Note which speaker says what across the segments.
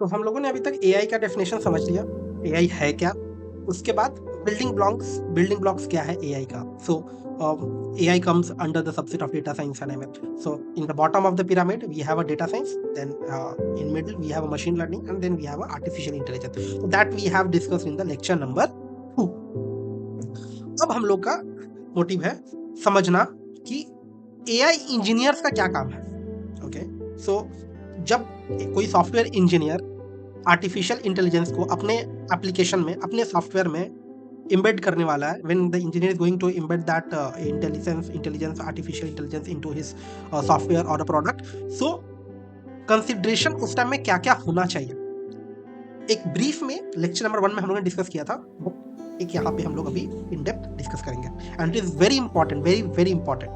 Speaker 1: तो हम लोगों ने अभी तक एआई का डेफिनेशन समझ लिया, एआई है क्या? उसके बाद बिल्डिंग ब्लॉक्स क्या है एआई का? सो AI comes under the subset of data science and ML. So in the bottom of the pyramid we have a data science, then in middle we have a machine learning, and then we have a artificial intelligence. So that we have discussed in the lecture number 2. अब हम लोग का motive है समझना कि AI engineers का क्या काम है. ओके, सो जब कोई सॉफ्टवेयर इंजीनियर आर्टिफिशियल इंटेलिजेंस को अपने एप्लीकेशन में, अपने सॉफ्टवेयर में इम्बेड करने वाला है, when the engineer is going to embed that intelligence artificial intelligence into his software और अ प्रोडक्ट, सो कंसिडरेशन उस टाइम में क्या क्या होना चाहिए, एक ब्रीफ में लेक्चर नंबर 1 में हम लोगों ने डिस्कस किया था, एक यहाँ पे हम लोग अभी इन डेप्थ डिस्कस करेंगे. And it is very important, very very important.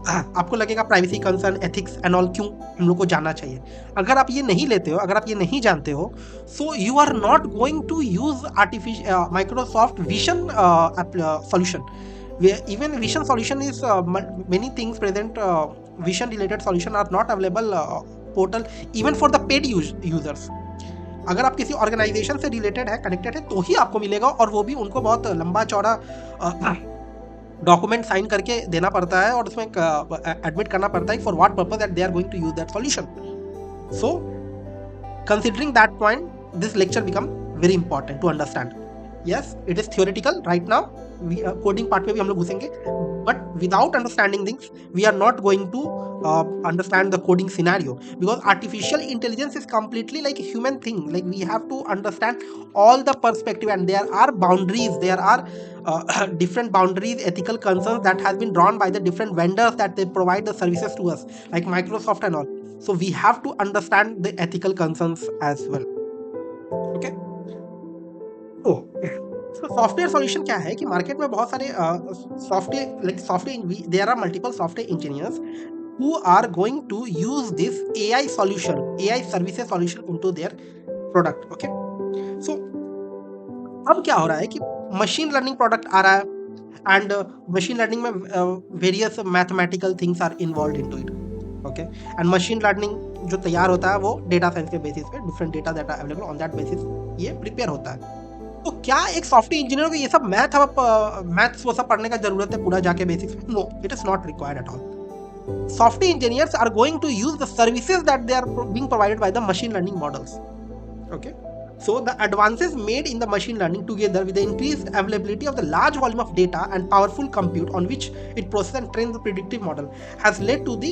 Speaker 1: आपको लगेगा privacy concern, ethics and all क्यों हम लोग को जानना चाहिए. अगर आप ये नहीं लेते हो, अगर आप ये नहीं जानते हो, so you are not going to use Microsoft vision solution. Even vision solution is many things present. Vision related solution are not available portal even for the paid users. अगर आप किसी ऑर्गेनाइजेशन से रिलेटेड है, connected है, तो ही आपको मिलेगा, और वो भी उनको बहुत लंबा चौड़ा डॉक्यूमेंट साइन करके देना पड़ता है, और उसमें एडमिट करना पड़ता है for what purpose that they are going to use that solution. So considering that point, this lecture become very important to understand. Yes, it is theoretical right now, coding part पे भी हम लोग घुसेंगे, but without understanding things we are not going to understand the coding scenario, because artificial intelligence is completely like a human thing. Like we have to understand all the perspective, and there are boundaries, there are different boundaries, ethical concerns that has been drawn by the different vendors that they provide the services to us, like Microsoft and all. So we have to understand the ethical concerns as well. Okay, so software solution क्या है कि market में बहुत सारे software, there are multiple software engineers who are going to use this AI solution, AI services solution into their product. Okay, so अब क्या हो रहा है कि मशीन लर्निंग प्रोडक्ट आ रहा है, एंड मशीन लर्निंग में various mathematical things are involve into it. Okay, and machine learning जो तैयार होता है वो डेटा साइंस के बेसिस पे, different data that are available on that basis ये प्रिपेयर होता है. तो क्या एक सॉफ्टवेयर इंजीनियर को ये सब मैथ्स वो सब पढ़ने का जरूरत है पूरा जाके बेसिक्स में? No, it is not required at all. Software engineers are going to use the services that they are being provided by the machine learning models. Okay, so the advances made in the machine learning, together with the increased availability of the large volume of data and powerful compute on which it processes and trains the predictive model, has led to the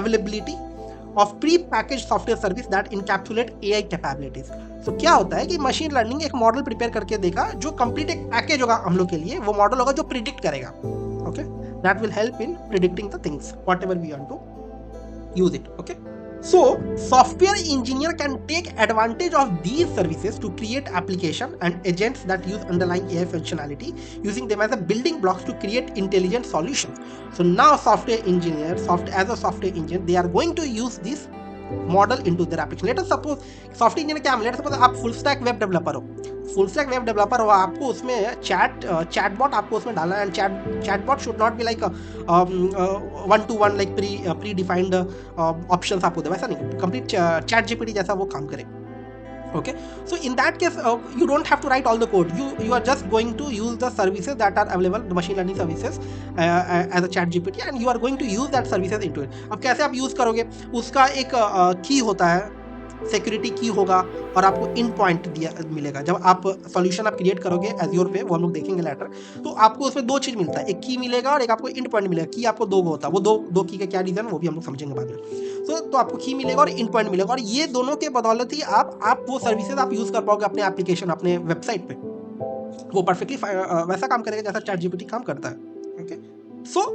Speaker 1: availability of pre-packaged software service that encapsulate AI capabilities. So क्या होता है कि machine learning एक model prepare करके देगा, जो complete एक package होगा हम लोग के लिए, वो मॉडल होगा जो प्रिडिक्ट करेगा. Okay, that will help in predicting the things whatever we want to use it. Okay, so software engineer can take advantage of these services to create application and agents that use underlying AI functionality, using them as a building blocks to create intelligent solutions. So now software engineers, as a software engineer, they are going to use this model into their application. Let us suppose software engineer क्या है, let suppose आप full stack web developer हो, आपको उसमें chatbot आपको उसमें डालना है, and chatbot should not be like 1-to-1 like pre defined options आपको दे, वैसा नहीं, कंप्लीट चैट जीपीटी जैसा वो काम करे. Okay, so in that case you don't have to write all the code, you are just going to use the services that are available, the machine learning services as a chat GPT, and you are going to use that services into it. अब कैसे आप use करोगे, उसका एक की होता है, security की होगा, और आपको इन पॉइंट दिया मिलेगा. जब आप सॉल्यूशन आप क्रिएट करोगे एज़्योर पे, वो हम लोग देखेंगे लेटर, तो आपको उसमें दो चीज़ मिलता है, एक की मिलेगा और एक आपको इन पॉइंट मिलेगा. की आपको दो होता है, वो दो की का क्या रीज़न वो भी हम लोग समझेंगे बाद में. तो आपको की मिलेगा और इन पॉइंट मिलेगा, और ये दोनों के बदौलत ही आप वो सर्विसेज आप यूज़ कर पाओगे अपने एप्लीकेशन, अपने वेबसाइट पे. वो परफेक्टली वैसा काम करेगा जैसा चैट जीपीटी काम करता है. Okay, so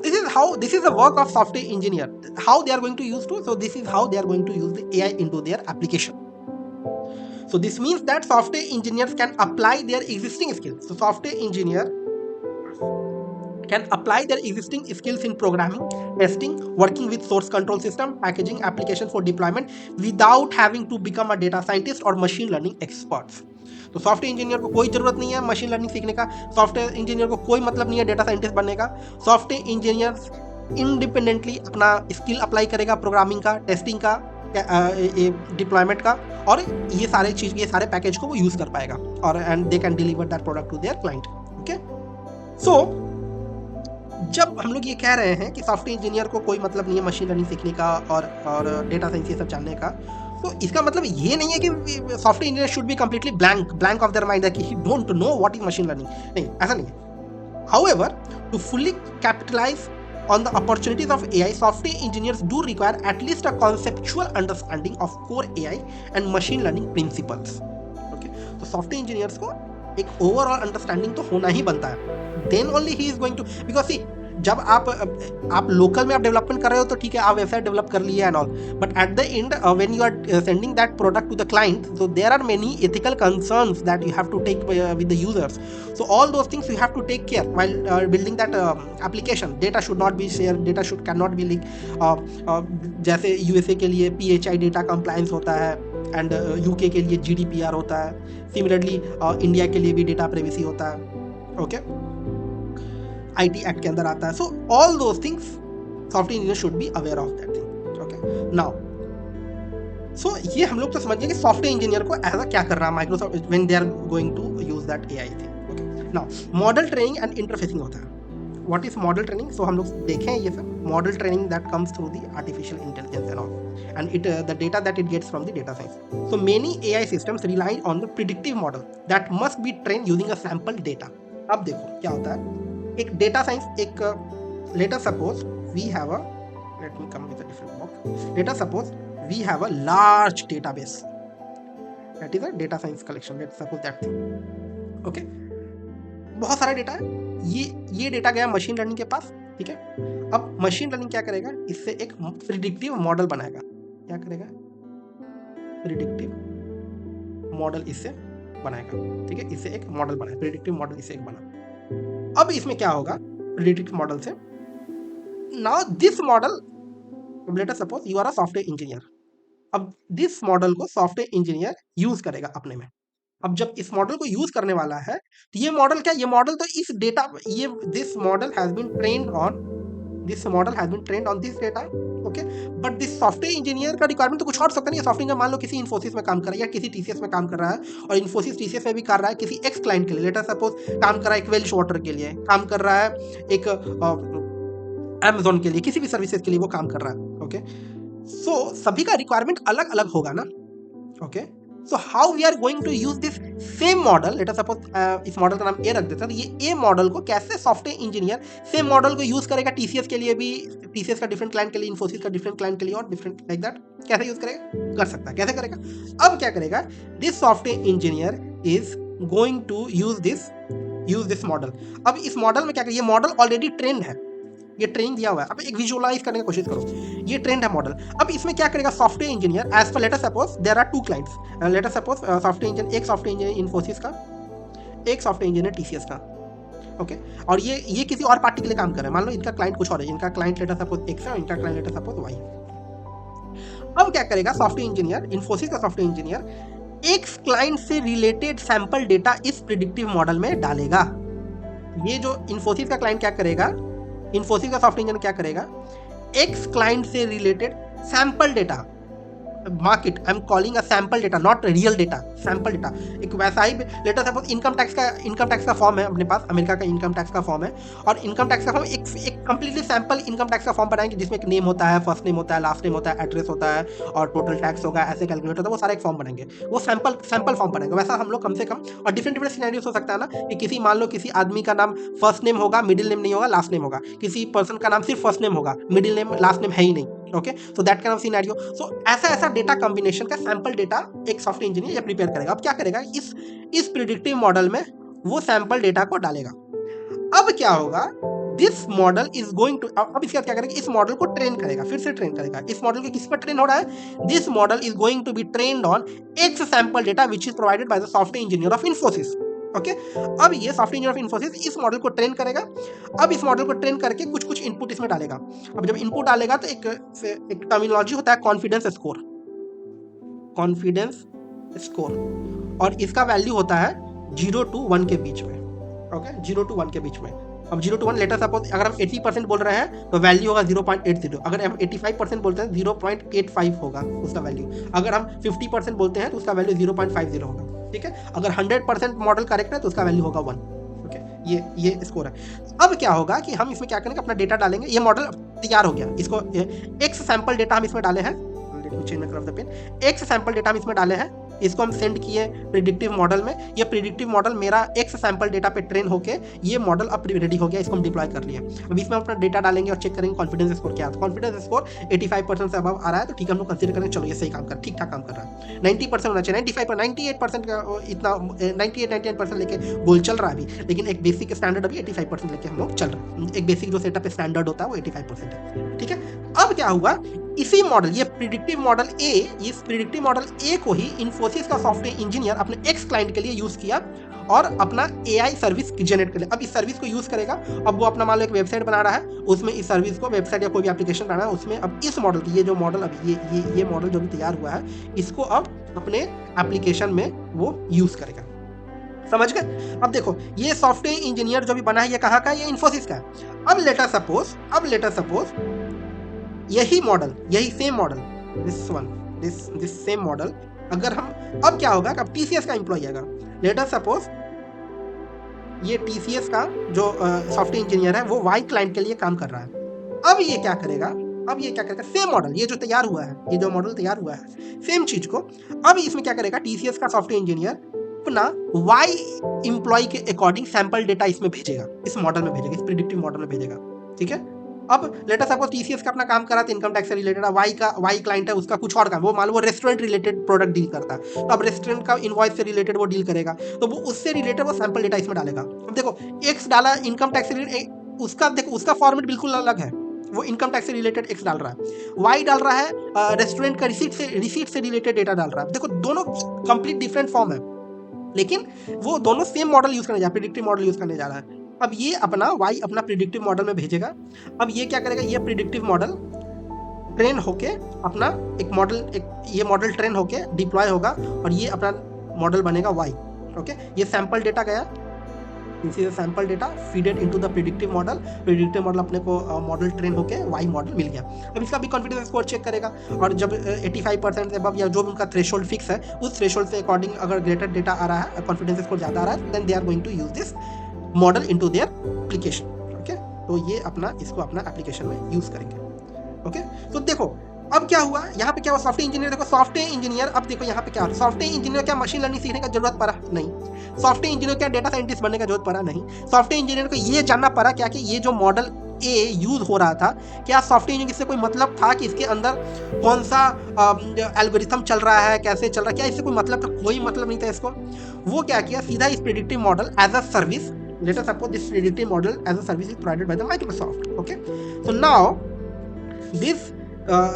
Speaker 1: this is the work of software engineer, how they are going to use to, so this is how they are going to use the AI into their application. So this means that software engineers can apply their existing skills. So software engineer can apply their existing skills in programming, testing, working with source control system, packaging applications for deployment, without having to become a data scientist or machine learning experts. तो software engineer को कोई जरूरत नहीं है machine learning सीखने का, software engineer को कोई मतलब नहीं है डेटा साइंटिस्ट बनने का. सॉफ्टवेयर इंजीनियर इंडिपेंडेंटली अपना स्किल अप्लाई करेगा, प्रोग्रामिंग का, टेस्टिंग का, डिप्लॉयमेंट का, और ये सारे पैकेज को वो यूज कर पाएगा, और and they can deliver that product to their client. Okay, so जब हम लोग ये कह रहे हैं कि सॉफ्टवेयर इंजीनियर को कोई मतलब नहीं है मशीन लर्निंग सीखने का और डेटा साइंस ये सब जानने का, तो इसका मतलब ये नहीं है कि software engineer should be completely blank of their mind, कि he don't know what is machine learning. नहीं, ऐसा नहीं है। However, to fully capitalize on the opportunities of AI, software engineers do require at least a conceptual understanding of core AI and machine learning principles. Okay, तो software engineers को एक overall understanding तो होना ही बनता है। Then only he is going to, because see, जब आप local में आप डेवलपमेंट कर रहे हो तो ठीक है, आप वेबसाइट डेवलप कर लिए and all, but at the end when you are sending that product to the client, so there are many ethical concerns that you have to take with the users. So all those things you have to take care while building that application. Data should not be share, data should can not be leak. जैसे USA के लिए PHI data compliance होता है, and UK के लिए GDPR होता है। Similarly India के लिए भी डेटा प्राइवेसी होता है। ओके, IT एक्ट के अंदर आता है। So all those things software engineer should be aware of that thing. Okay, now so ये हम लोग तो समझ गए कि सॉफ्टवेयर इंजीनियर को ऐसा क्या कर रहा है Microsoft when they are going to use that AI thing. Okay, now model training and interfacing होता है। What is model training? So हम लोग देखें ये सब model training that comes through the artificial intelligence and all, and it the data that it gets from the data science. So many AI systems rely on the predictive model that must be train using a sample data. अब देखो क्या होता है, एक data science, एक let us suppose we have a, let me come with a different box, let us suppose we have a large database, that is a data science collection, let's suppose that thing. Okay, बहुत सारा data है, ये data गया machine learning के पास, ठीक है। अब machine learning क्या करेगा, इससे एक प्रिडिक्टिव मॉडल बनाएगा। क्या करेगा? प्रिडिक्टिव मॉडल इससे बनाएगा, ठीक है। इससे एक मॉडल बनाएगा, प्रिडिक्टिव मॉडल इससे एक बना। अब इसमें क्या होगा प्रिडिक्टिव मॉडल से, now this model, let us suppose you are a software engineer. अब दिस मॉडल को सॉफ्टवेयर इंजीनियर यूज करेगा अपने में। अब जब इस मॉडल को यूज करने वाला है तो ये मॉडल क्या, ये मॉडल तो इस डेटा, ये this model has been trained on this data. Okay, but this software engineer का रिक्वायरमेंट तो कुछ और सकता नहीं है। सॉफ्टवेयर इंजीनियर मान लो किसी इन्फोसिस में काम कर रहा है या किसी TCS में काम कर रहा है, और इन्फोसिस TCS में भी कर रहा है किसी एक्स क्लाइंट के लिए, लेट अस सपोज काम कर रहा है एक वेल्श वाटर के लिए, काम कर रहा है एक Amazon के लिए, किसी भी सर्विसेज के लिए वो काम कर रहा है। ओके, सो सभी का रिक्वायरमेंट अलग अलग होगा ना। Okay, so how we are going to use this same model, let us suppose इस मॉडल का नाम A रख देते हैं, तो ये A मॉडल को कैसे सॉफ्टवेयर इंजीनियर सेम मॉडल को यूज करेगा, TCS के लिए भी, TCS का डिफरेंट क्लाइंट के लिए, इन्फोसिस का डिफरेंट क्लाइंट के लिए, और डिफरेंट लाइक दैट कैसे यूज करेगा, कर सकता है। कैसे करेगा? अब क्या करेगा, this software engineer is going to use this model. अब इस मॉडल में क्या करेगा, ये मॉडल ऑलरेडी ट्रेंड है, ये ट्रेनिंग दिया हुआ है। अब एक विजुअलाइज करने की कोशिश करो, ये ट्रेंड है मॉडल। अब इसमें क्या करेगा software engineer, as per let us suppose there are 2 clients, let us suppose software engineer, एक सॉफ्टवेयर इंजीनियर इन्फोसिस का, एक सॉफ्टवेयर इंजीनियर TCS का। ओके, और ये किसी और पार्टी के लिए काम कर रहे हैं, मान लो इनका क्लाइंट कुछ और है, इनका client late us suppose X है और इनका client late us suppose Y। अब क्या करेगा सॉफ्टवेयर इंजीनियर, इन्फोसिस का सॉफ्टवेयर इंजीनियर एक क्लाइंट से रिलेटेड सैंपल डेटा इस प्रिडिक्टिव मॉडल में डालेगा। ये जो इन्फोसिस का क्लाइंट क्या करेगा, इन्फोसिस का सॉफ्टवेयर इंजीनियर क्या करेगा, एक्स क्लाइंट से related sample data, market I am calling a sample data, not real data, sample data. एक वैसा ही let us suppose income tax का फॉर्म है अपने पास, अमेरिका का इनकम टैक्स का फॉर्म है, और इनकम टैक्स का फॉर्म एक कंप्लीटली सैंपल इनकम टैक्स का फॉर्म बनाएंगे जिसमें एक नेम होता है, फर्स्ट नेम होता है, लास्ट नेम होता है, एड्रेस होता है, और टोटल टैक्स होगा, ऐसे कैलकुलेट होता है, वो सारा एक फॉर्म बनाएंगे, वो सैंपल फॉर्म बनाएंगे। वैसा हम लोग कम से कम, और डिफरेंट सिनेरियोस हो सकता है ना, कि किसी मान लो किसी आदमी का नाम फर्स्ट नेम होगा, मिडिल नेम नहीं होगा, लास्ट नेम होगा, किसी पर्सन का नाम सिर्फ फर्स्ट नेम होगा, मिडिल नेम लास्ट नेम है ही नहीं। Okay, so that kind of scenario. So ऐसा डेटा कॉम्बिनेशन का सैंपल डेटा एक सॉफ्टवेयर इंजीनियर ये प्रिपेयर करेगा। अब क्या करेगा, इस प्रिडिक्टिव मॉडल में वो सैंपल डेटा को डालेगा। अब क्या होगा, this model is going to, अब इसके बाद क्या करेगा, इस मॉडल को ट्रेन करेगा, फिर से ट्रेन करेगा। इस मॉडल को किस पर ट्रेन हो रहा है, this model is going to be trained on x sample data which is provided by the software engineer of Infosys. Okay, अब ये सॉफ्टवेयर इंजीनियर ऑफ इन्फोसिस इस मॉडल को ट्रेन करेगा। अब इस मॉडल को ट्रेन करके कुछ इनपुट इसमें डालेगा। अब जब इनपुट डालेगा तो एक टर्मिनोलॉजी होता है कॉन्फिडेंस स्कोर, और इसका वैल्यू होता है 0 to 1 के बीच में। ओके, 0 to 1 के बीच में। अब 0 to 1 लेटर सपोज अगर हम 80% बोल रहे हैं तो वैल्यू होगा 0.80, अगर हम 85% बोलते हैं 0.85 होगा उसका वैल्यू, अगर हम 50% बोलते हैं तो उसका वैल्यू 0.50 होगा, ठीक है। अगर 100% मॉडल करेक्ट है तो उसका वैल्यू होगा 1, ओके। ये स्कोर है। अब क्या होगा कि हम इसमें क्या करेंगे, अपना डेटा डालेंगे, ये मॉडल तैयार हो गया, इसको एक्स सैंपल डेटा हम इसमें डाले हैं, एक्स सैंपल डेटा हम इसमें डाले हैं, इसको हम सेंड किए प्रिडिक्टिव मॉडल में, ये प्रिडिक्टिव मॉडल मेरा एक्स सैंपल डेटा पे ट्रेन होके ये मॉडल अब रेडी हो गया, इसको हम डिप्लॉय कर लिए। अब इसमें अपना डेटा डालेंगे और चेक करेंगे कॉन्फिडेंस स्कोर क्या है। कॉन्फिडेंस स्कोर 85% से अबव आ रहा है तो ठीक है, हम लोग कंसीडर करेंगे चलो ये सही काम कर, ठीक ठाक काम कर रहा है। 90% होना चाहिए, 95 98% का इतना 98-99% लेके गोल चल रहा है अभी, लेकिन एक बेसिक स्टैंडर्ड अभी 85% लेके हम लोग चल रहे हैं। एक बेसिक जो सेटअप स्टैंडर्ड होता है वो 85% है, ठीक है। अब क्या हुआ, इसी मॉडल, ये प्रिडिक्टिव मॉडल ए, इस प्रिडिक्टिव मॉडल ए को ही इन्फोसिस का सॉफ्टवेयर इंजीनियर अपने एक्स क्लाइंट के लिए यूज किया और अपना एआई सर्विस जनरेट कर लिया। अब इस सर्विस को यूज करेगा, अब वो अपना मान लो एक वेबसाइट बना रहा है, उसमें इस सर्विस को, वेबसाइट या कोई भी एप्लीकेशन बनाना है उसमें, अब इस मॉडल की, ये जो मॉडल अभी ये मॉडल जो भी तैयार हुआ है, इसको अब अपने एप्लीकेशन में वो यूज करेगा। समझ गए? अब देखो ये सॉफ्टवेयर इंजीनियर जो भी बना है ये कहाँ का है, ये इन्फोसिस का है। अब लेटर सपोज यही मॉडल, यही same model, this same model, अगर हम, अब क्या होगा कि अब टीसीएस का एम्प्लॉय आएगा, लेटर सपोज ये टीसीएस का जो सॉफ्टवेयर इंजीनियर है वो वाई क्लाइंट के लिए काम कर रहा है। अब ये क्या करेगा, सेम मॉडल, ये जो तैयार हुआ है, ये जो मॉडल तैयार हुआ है सेम चीज को, अब इसमें क्या करेगा, टीसीएस का सॉफ्टवेयर इंजीनियर अपना वाई एम्प्लॉय के अकॉर्डिंग सैंपल डेटा इसमें भेजेगा, इस मॉडल में भेजेगा, इस प्रिडिक्टिव मॉडल में भेजेगा, ठीक है। अब लेटर सपोज टीसीएस का अपना काम करा था इनकम टैक्स से रिलेटेड, वाई क्लाइंट है उसका कुछ और काम, वो मान लो वो रेस्टोरेंट रिलेटेड प्रोडक्ट डील करता है, तो अब रेस्टोरेंट का इनवॉइस से रिलेटेड वो डील करेगा, तो वो उससे रिलेटेड वो सैंपल डेटा इसमें डालेगा। अब देखो एक्स डाला इनकम टैक्स से रिलेटेड, उसका देखो उसका फॉर्मेट बिल्कुल अलग है, वो इनकम टैक्स से रिलेटेड एक्स डाल रहा है, वाई डाल रहा है रेस्टोरेंट का रिसीट से रिलेटेड डेटा डाल रहा है। देखो दोनों कंप्लीट डिफरेंट फॉर्म है, लेकिन वो दोनों सेम मॉडल यूज करने जा रहा है, प्रिडिक्टिव मॉडल यूज करने जा रहा है। अब ये अपना वाई अपना प्रिडिक्टिव मॉडल में भेजेगा, अब ये क्या करेगा, ये प्रिडिक्टिव मॉडल ट्रेन होके अपना एक मॉडल, ये मॉडल ट्रेन होके डिप्लॉय होगा और ये अपना मॉडल बनेगा वाई, ओके। ये सैंपल डेटा गया, this is sample data feeded into the predictive model, predictive model अपने को मॉडल ट्रेन होके वाई मॉडल मिल गया। अब इसका भी कॉन्फिडेंस स्कोर चेक करेगा और जब 85% से अबव या जो भी उनका थ्रेशोल्ड फिक्स है उस थ्रेशोल्ड से अकॉर्डिंग अगर ग्रेटर डेटा आ रहा है, कॉन्फिडेंस स्कोर ज़्यादा आ रहा है, then they are going to use this model into their application, okay. तो ये अपना इसको अपना एप्लीकेशन में यूज करेंगे, ओके। तो देखो अब क्या हुआ, यहाँ पे क्या हुआ, सॉफ्टवेयर इंजीनियर, देखो सॉफ्टवेयर इंजीनियर, अब देखो यहाँ पे क्या हो, सॉफ्टवेयर इंजीनियर क्या मशीन लर्निंग सीखने का जरूरत पड़ा नहीं, सॉफ्टवेयर इंजीनियर क्या डेटा साइंटिस्ट बनने का जरूरत पड़ा नहीं, सॉफ्टवेयर इंजीनियर को ये जानना पड़ा क्या कि ये जो मॉडल ए यूज हो रहा था, क्या सॉफ्टवेयर इंजीनियर से कोई मतलब था कि इसके अंदर कौन सा एल्गोरिथम चल रहा है, कैसे चल रहा है, क्या इससे कोई मतलब था, कोई मतलब नहीं था इसको। वो क्या किया, सीधा इस predictive model as a service, let us suppose this predictive model as a service is provided by the Microsoft, okay. So now this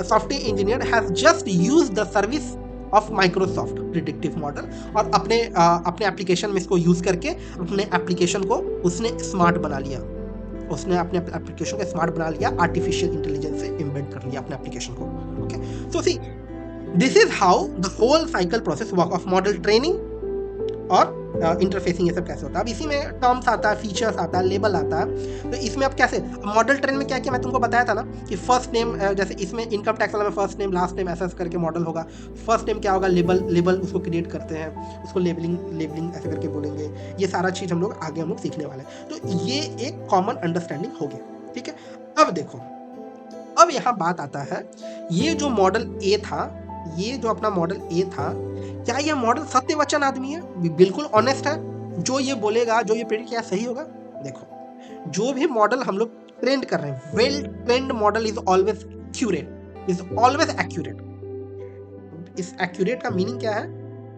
Speaker 1: software engineer has just used the service of Microsoft predictive model और अपने application में इसको use करके अपने application को उसने smart बना लिया, उसने अपने एप्लीकेशन को स्मार्ट बना लिया, आर्टिफिशियल इंटेलिजेंस से एम्बेड कर लिया अपने एप्लीकेशन को, okay. So see this is how the whole cycle process work of model training और इंटरफेसिंग, ये सब कैसे होता है। अब इसी में टर्म्स आता है, फीचर्स आता है, लेबल आता है, तो इसमें अब कैसे मॉडल ट्रेन में क्या किया, मैं तुमको बताया था ना कि फर्स्ट नेम, जैसे इसमें इनकम टैक्स वाला में फर्स्ट नेम लास्ट नेम ऐसा करके मॉडल होगा, फर्स्ट नेम क्या होगा, लेबल उसको क्रिएट करते हैं, उसको लेबलिंग ऐसे करके बोलेंगे, ये सारा चीज़ हम लोग आगे हम लोग सीखने वाले हैं। तो ये एक कॉमन अंडरस्टैंडिंग हो गया, ठीक है। अब देखो अब यहाँ बात आता है, ये जो मॉडल ए था, ये जो अपना मॉडल ए था, क्या ये मॉडल सत्यवचन आदमी है, बिल्कुल ऑनेस्ट है, जो ये बोलेगा, जो ये प्रेडिक्ट किया सही होगा। देखो जो भी मॉडल हम लोग ट्रेंड कर रहे हैं, well trained model is always accurate, is always accurate. इस एक्यूरेट का मीनिंग क्या है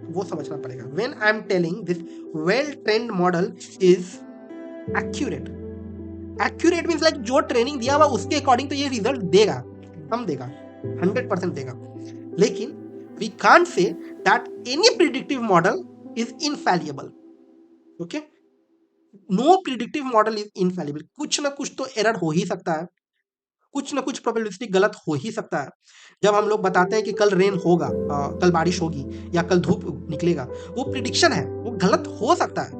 Speaker 1: वो समझना पड़ेगा। When I am telling this well trained model is accurate, accurate means like जो ट्रेनिंग दिया हुआ उसके अकॉर्डिंग तो ये रिजल्ट देगा, हम देगा, 100% देगा। लेकिन we can't say that any predictive model is infallible, okay? No predictive model is infallible, कुछ ना कुछ तो एरर हो ही सकता है, कुछ ना कुछ प्रोबेबिलिटी गलत हो ही सकता है। जब हम लोग बताते हैं कि कल रेन होगा, कल बारिश होगी या कल धूप निकलेगा, वो प्रिडिक्शन है, वो गलत हो सकता है,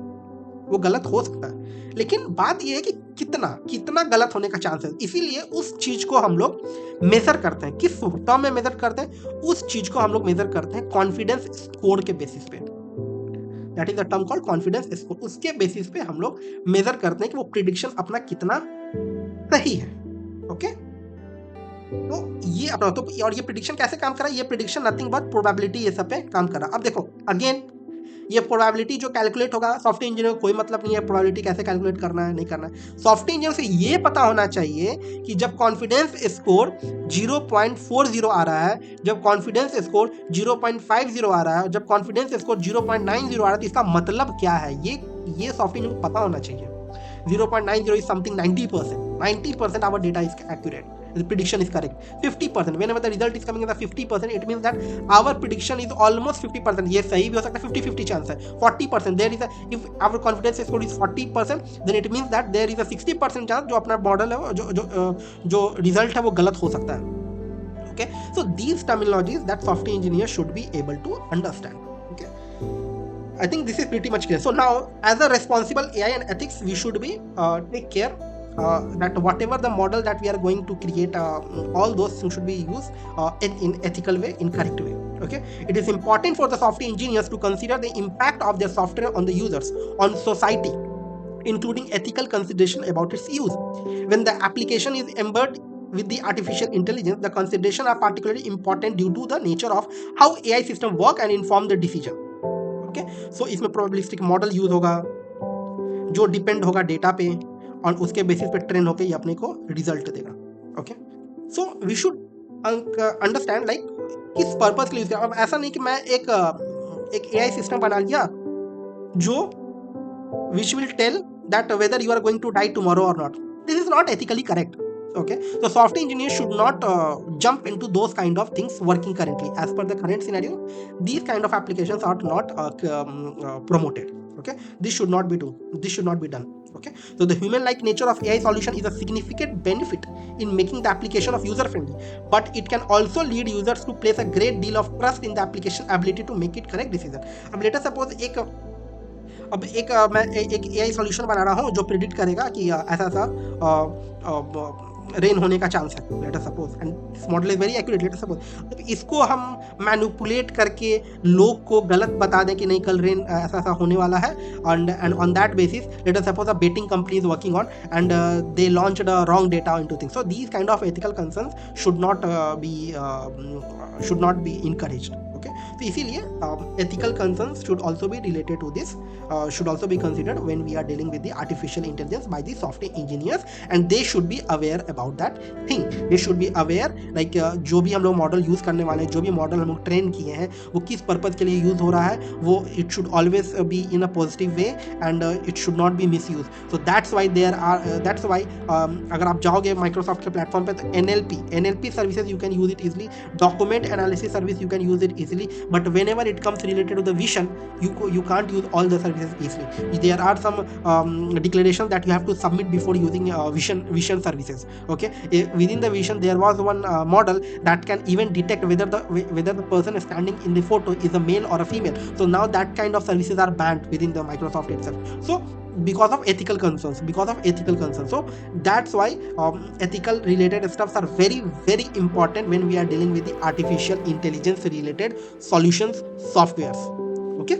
Speaker 1: वो गलत हो सकता है, लेकिन बात ये है कि कितना कितना गलत होने का चांस है। इसीलिए उस चीज को हम लोग मेजर करते हैं। किस टर्म में मेजर करते हैं? उस चीज को हम लोग मेजर करते हैं कॉन्फिडेंस स्कोर के बेसिस पे। That is the term called confidence score. उसके बेसिस पे हम लोग मेजर करते हैं कि वो प्रिडिक्शन अपना कितना सही है। ओके, तो ये अपना तो, और ये प्रिडिक्शन कैसे काम कर रहा है? ये प्रिडिक्शन नथिंग बट प्रोबेबिलिटी ये सब पे काम कर रहा है। अब देखो अगेन, ये प्रोबेबिलिटी जो कैलकुलेट होगा, सॉफ्टवेयर इंजीनियर को कोई मतलब नहीं है प्रोबेबिलिटी कैसे कैलकुलेट करना है नहीं करना है। सॉफ्टवेयर इंजीनियर से ये पता होना चाहिए कि जब कॉन्फिडेंस स्कोर 0.40 आ रहा है, जब कॉन्फिडेंस स्कोर 0.50 आ रहा है, जब कॉन्फिडेंस स्कोर 0.90 आ रहा है, तो इसका मतलब क्या है, ये सॉफ्टवेयर इंजीनियर को पता होना चाहिए। 0.90 is something 90%. 90% our data is accurate. The prediction is correct. 50%. Whenever the result is coming in the 50%, it means that our prediction is almost 50%. ये सही भी हो सकता है, 50-50 chance है. 40%. There is a, if our confidence score is 40%, then it means that there is a 60% chance जो अपना model है जो रिजल्ट है वो गलत हो सकता है. Okay, so these terminologies that software engineers should be able to understand. Okay, I think this is pretty much clear. So now, as a responsible AI and ethics, we should be take care that whatever the model that we are going to create, all those things should be used in ethical way, in correct way. Okay, it is important for the software engineers to consider the impact of their software on the users, on society, including ethical consideration about its use. When the application is embedded with the artificial intelligence, the consideration are particularly important due to the nature of how AI system work and inform the decision. Okay, so इसमें probabilistic model use होगा जो depend होगा data पे, और उसके basis पे train होकर ये अपने को रिजल्ट देगा. Okay, so we should understand like किस पर्पस के लिए यूज कर. अब ऐसा नहीं कि मैं एक एआई सिस्टम बना लिया जो which will tell that whether you are going to die tomorrow और not. This is not ethically correct. Okay, so software engineers should not jump into those kind of things working currently. As per the current scenario, these kind of applications are not promoted. Okay, this should not be done. Okay, so the human like nature of AI solution is a significant benefit in making the application of user friendly, but it can also lead users to place a great deal of trust in the application ability to make it correct decision. अब let us suppose मैं एक AI solution बना रहा हूँ जो predict करेगा कि ऐसा रेन होने का चांस है, late us suppose, and this model is very accurate, late us suppose. तो इसको हम मैनिपुलेट करके लोग को गलत बता दें कि नहीं कल रेन ऐसा होने वाला है, and on that basis let us suppose a betting company is working on and they launched wrong data into things. So these kind of ethical concerns should not be encouraged. Okay, तो इसीलिए ethical concerns should also be related to this, should also be considered when we are dealing with the artificial intelligence by the software engineers, and they should be aware about that thing. They should be aware like जो भी हम लोग model use करने वाले हैं, जो भी model हम लोग ट्रेन किए हैं, वो किस पर्पज के लिए यूज हो रहा है, वो it should always be in a positive way and it should not B miss use. So that's why अगर आप जाओगे माइक्रोसॉफ्ट के प्लेटफॉर्म पे तो NLP services you can use it easily, document analysis service you can use it easily, but whenever it comes related to the vision, you can't use all the services easily. There are some declarations that you have to submit before using vision services. Okay, within the vision there was one model that can even detect whether the person standing in the photo is a male or a female. So now that kind of services are banned within the Microsoft itself. So because of ethical concerns. So that's why ethical related stuffs are very, very important when we are dealing with the artificial intelligence related solutions softwares. Okay.